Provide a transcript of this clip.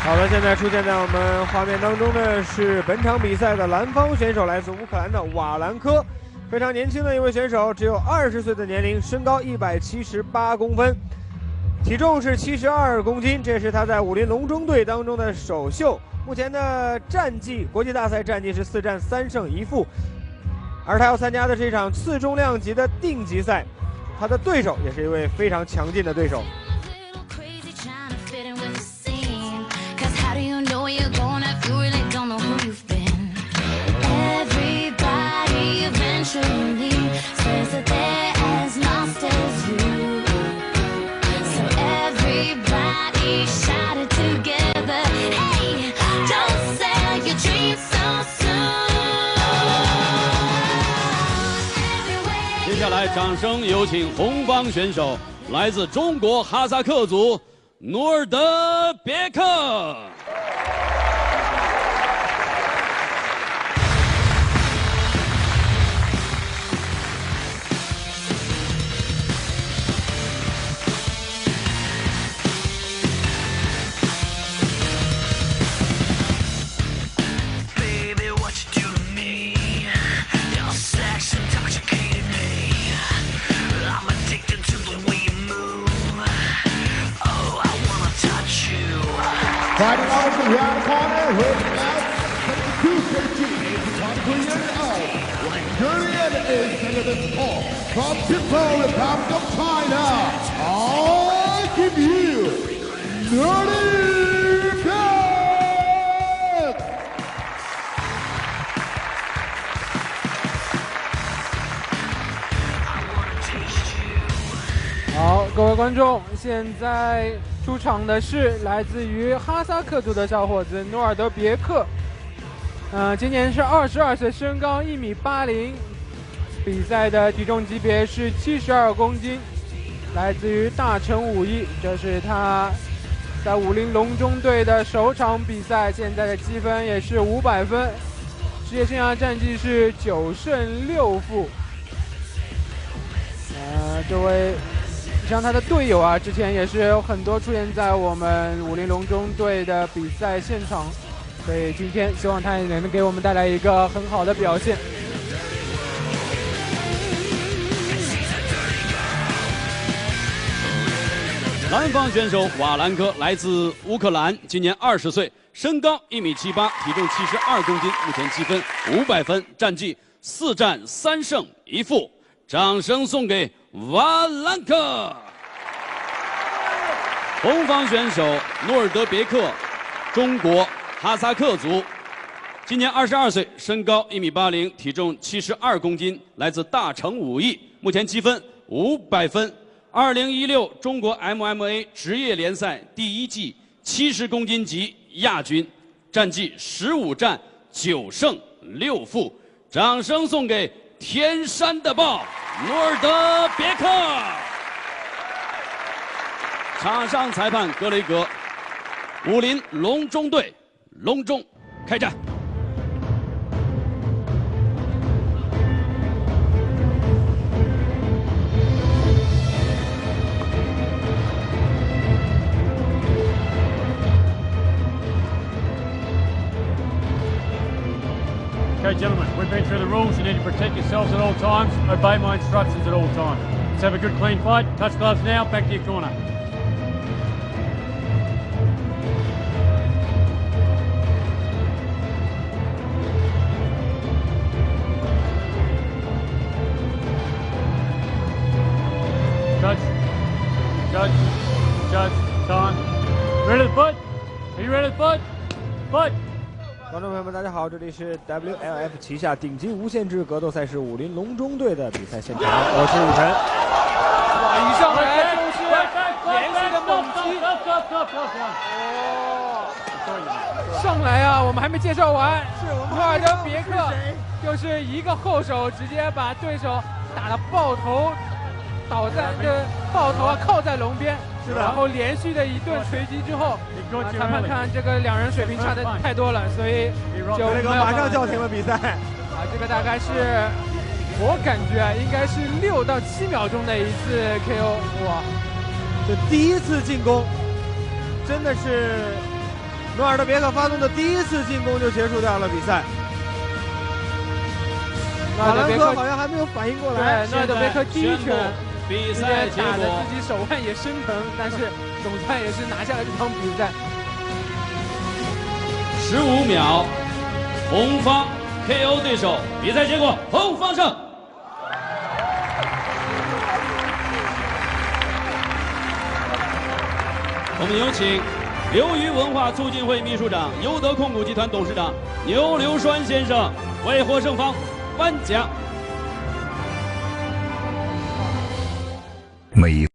好了，现在出现在我们画面当中的是本场比赛的蓝方选手，来自乌克兰的瓦兰科，非常年轻的一位选手，只有20岁的年龄，身高178公分，体重是72公斤，这是他在武林龙中队当中的首秀。目前的战绩，国际大赛战绩是4战3胜1负，而他要参加的这场次重量级的定级赛，他的对手也是一位非常强劲的对手。 接下来，掌声有请红方选手，来自中国哈萨克族努尔德别克。 Fighting out of the round corner, weighing out 213, years old. Julian is Senator Paul from People Republic of China. I give you Nerdy Cat! 好，各位观众，现在。 出场的是来自于哈萨克族的小伙子努尔德别克，今年是22岁，身高1.80米，比赛的体重级别是72公斤，来自于大成武艺，这是他在武林龙中队的首场比赛，现在的积分也是500分，职业生涯战绩是9胜6负，这位。 像他的队友啊，之前也是有很多出现在我们武林龙中队的比赛现场，所以今天希望他也能给我们带来一个很好的表现。蓝方选手瓦兰科来自乌克兰，今年20岁，身高1.78米，体重72公斤，目前积分500分，战绩4战3胜1负，掌声送给。 瓦兰科，红方选手努尔德别克，中国哈萨克族，今年22岁，身高1.80米，体重72公斤，来自大成武艺，目前积分500分。2016中国 MMA 职业联赛第1季70公斤级亚军，战绩15战9胜6负，掌声送给天山的豹。 努尔德别克，场上裁判格雷格，武林龙中队，龙中开战。Okay, gentlemen, we've been through the rules. You need to protect yourselves at all times. Obey my instructions at all times. Let's have a good, clean fight. Touch gloves now. Back to your corner. Judge, time. Ready to fight? Are you ready to fight? Fight! 观众朋友们，大家好，这里是 WLF 旗下顶级无限制格斗赛事武林龙中队的比赛现场，我是雨辰。哇，一上来就是连续的猛击，上来啊，我们还没介绍完，是我们努尔德别克，就是一个后手直接把对手打了爆头，倒在这爆头啊靠在龙边。 然后连续的一顿锤击之后，裁判看这个两人水平差的太多了，所以就马上叫停了比赛。这个大概是我感觉应该是6到7秒钟的一次 KO， 哇！这第一次进攻，真的是诺尔德别克发动的第一次进攻就结束掉了比赛。瓦兰科好像还没有反应过来。诺尔德别克第一拳，比赛结打得果自己手腕也生疼，但是总算也是拿下了这场比赛。15秒，红方 KO 对手。比赛结果，红方胜。我们有请刘鱼文化促进会秘书长、优德控股集团董事长牛流栓先生为获胜方颁奖。每